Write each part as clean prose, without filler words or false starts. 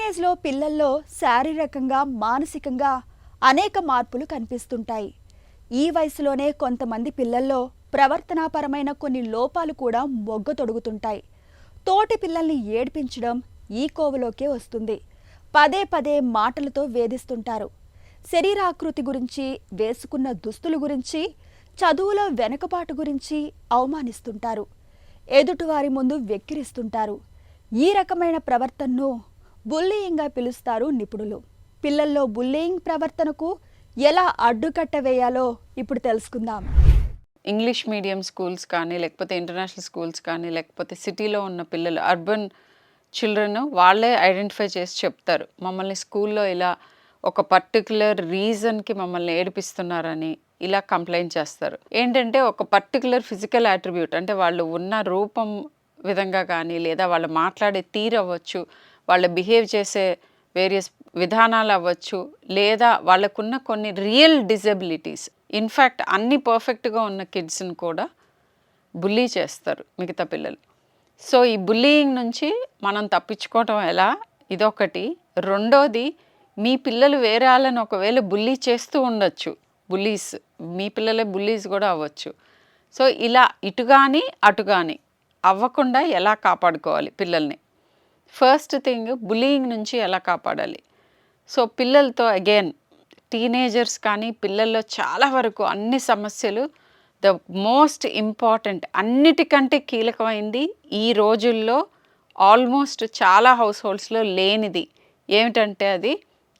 టీనేజ్లో పిల్లల్లో శారీరకంగా మానసికంగా అనేక మార్పులు కనిపిస్తుంటాయి. ఈ వయసులోనే కొంతమంది పిల్లల్లో ప్రవర్తనాపరమైన కొన్ని లోపాలు కూడా మొగ్గతొడుగుతుంటాయి. తోటి పిల్లల్ని ఏడిపించడం ఈ కోవలోకే వస్తుంది. పదే పదే మాటలతో వేధిస్తుంటారు. శరీరాకృతి గురించి, వేసుకున్న దుస్తుల గురించి, చదువులో వెనుకబాటు గురించి అవమానిస్తుంటారు. ఎదుటివారి ముందు వెక్కిరిస్తుంటారు. ఈ రకమైన ప్రవర్తనను బుల్లీయింగ్గా పిలుస్తారు నిపుణులు. పిల్లల్లో బుల్లీయింగ్ ప్రవర్తనకు ఎలా అడ్డుకట్ట వేయాలో ఇప్పుడు తెలుసుకుందాం. ఇంగ్లీష్ మీడియం స్కూల్స్ కానీ, లేకపోతే ఇంటర్నేషనల్ స్కూల్స్ కానీ, లేకపోతే సిటీలో ఉన్న పిల్లలు, అర్బన్ చిల్డ్రన్ వాళ్ళే ఐడెంటిఫై చేసి చెప్తారు. మమ్మల్ని స్కూల్లో ఇలా ఒక పర్టికులర్ రీజన్కి మమ్మల్ని ఏడిపిస్తున్నారని ఇలా కంప్లైంట్ చేస్తారు. ఏంటంటే ఒక పర్టికులర్ ఫిజికల్ అట్రిబ్యూట్, అంటే వాళ్ళు ఉన్న రూపం విధంగా కానీ, లేదా వాళ్ళు మాట్లాడే తీరు అవ్వచ్చు, వాళ్ళు బిహేవ్ చేసే వేరియస్ విధానాలు అవ్వచ్చు, లేదా వాళ్ళకున్న కొన్ని రియల్ డిజబిలిటీస్. ఇన్ఫ్యాక్ట్ అన్ని పర్ఫెక్ట్గా ఉన్న కిడ్స్ని కూడా బుల్లీ చేస్తారు మిగతా పిల్లలు. సో ఈ బుల్లీయింగ్ నుంచి మనం తప్పించుకోవటం ఎలా, ఇదొకటి. రెండోది, మీ పిల్లలు వేరే వాళ్ళని ఒకవేళ బుల్లీ చేస్తూ ఉండొచ్చు. బుల్లీస్, మీ పిల్లలే బుల్లీస్ కూడా అవ్వచ్చు. సో ఇలా ఇటు కానీ అటు కానీ అవ్వకుండా ఎలా కాపాడుకోవాలి పిల్లల్ని? ఫస్ట్ థింగ్, బుల్లీయింగ్ నుంచి ఎలా కాపాడాలి? సో పిల్లలతో అగైన్ టీనేజర్స్ కానీ పిల్లల్లో చాలా వరకు అన్ని సమస్యలు, ద మోస్ట్ ఇంపార్టెంట్, అన్నిటికంటే కీలకమైంది ఈ రోజుల్లో ఆల్మోస్ట్ చాలా హౌస్ హోల్డ్స్లో లేనిది ఏమిటంటే అది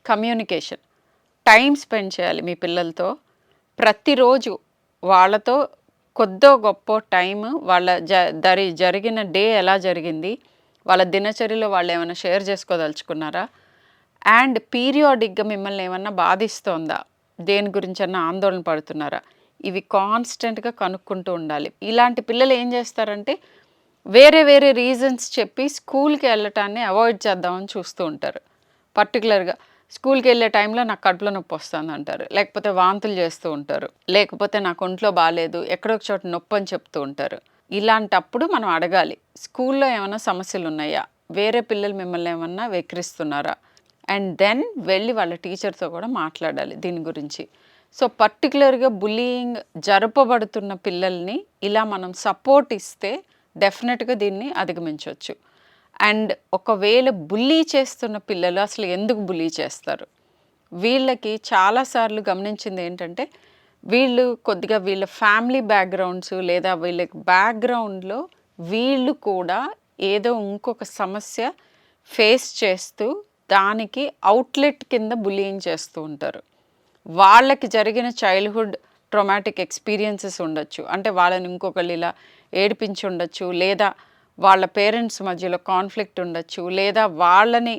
కమ్యూనికేషన్. టైం స్పెండ్ చేయాలి మీ పిల్లలతో. ప్రతిరోజు వాళ్ళతో కొద్దో గొప్ప టైం, వాళ్ళ జరిగిన డే ఎలా జరిగింది, వాళ్ళ దినచర్యలో వాళ్ళు ఏమైనా షేర్ చేసుకోదలుచుకున్నారా, అండ్ పీరియాడిక్గా మిమ్మల్ని ఏమన్నా బాధిస్తోందా, దేని గురించన్నా ఆందోళన పడుతున్నారా, ఇవి కాన్స్టెంట్గా కనుక్కుంటూ ఉండాలి. ఇలాంటి పిల్లలు ఏం చేస్తారంటే వేరే వేరే రీజన్స్ చెప్పి స్కూల్కి వెళ్ళటాన్ని అవాయిడ్ చేద్దామని చూస్తూ ఉంటారు. పర్టికులర్గా స్కూల్కి వెళ్ళే టైంలో నాకు కడుపులో నొప్పి వస్తుంది అంటారు, లేకపోతే వాంతులు చేస్తూ ఉంటారు, లేకపోతే నాకు ఒంట్లో బాగాలేదు, ఎక్కడో ఒక చోట నొప్పి అని చెప్తూ ఉంటారు. ఇలాంటప్పుడు మనం అడగాలి, స్కూల్లో ఏమైనా సమస్యలు ఉన్నాయా, వేరే పిల్లలు మిమ్మల్ని ఏమన్నా వెక్కిరిస్తున్నారా, అండ్ దెన్ వెళ్ళి వాళ్ళ టీచర్తో కూడా మాట్లాడాలి దీని గురించి. సో పర్టికులర్గా బుల్లీయింగ్ జరపబడుతున్న పిల్లల్ని ఇలా మనం సపోర్ట్ ఇస్తే డెఫినెట్గా దీన్ని అధిగమించవచ్చు. అండ్ ఒకవేళ బుల్లీ చేస్తున్న పిల్లలు అసలు ఎందుకు బుల్లీ చేస్తారు, వీళ్ళకి చాలాసార్లు గమనించింది ఏంటంటే వీళ్ళు కొద్దిగా వీళ్ళ ఫ్యామిలీ బ్యాక్గ్రౌండ్స్ లేదా వీళ్ళ బ్యాక్గ్రౌండ్లో వీళ్ళు కూడా ఏదో ఇంకొక సమస్య ఫేస్ చేస్తూ దానికి అవుట్లెట్ కింద బుల్లీయింగ్ చేస్తూ ఉంటారు. వాళ్ళకి జరిగిన చైల్డ్హుడ్ ట్రామాటిక్ ఎక్స్పీరియన్సెస్ ఉండొచ్చు, అంటే వాళ్ళని ఇంకొకళ్ళు ఇలా ఏడిపించి ఉండొచ్చు, లేదా వాళ్ళ పేరెంట్స్ మధ్యలో కాన్ఫ్లిక్ట్ ఉండొచ్చు, లేదా వాళ్ళని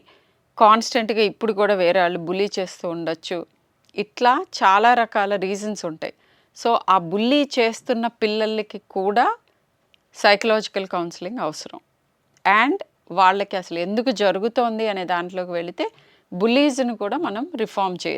కాన్స్టెంట్గా ఇప్పుడు కూడా వేరే వాళ్ళు బుల్లీ చేస్తూ ఉండొచ్చు. ఇట్లా చాలా రకాల రీజన్స్ ఉంటాయి. సో ఆ బుల్లీ చేస్తున్న పిల్లలకి కూడా సైకలాజికల్ కౌన్సిలింగ్ అవసరం. అండ్ వాళ్ళకి అసలు ఎందుకు జరుగుతోంది అనే దాంట్లోకి వెళితే బుల్లీస్ని కూడా మనం రిఫార్మ్ చేయొచ్చు.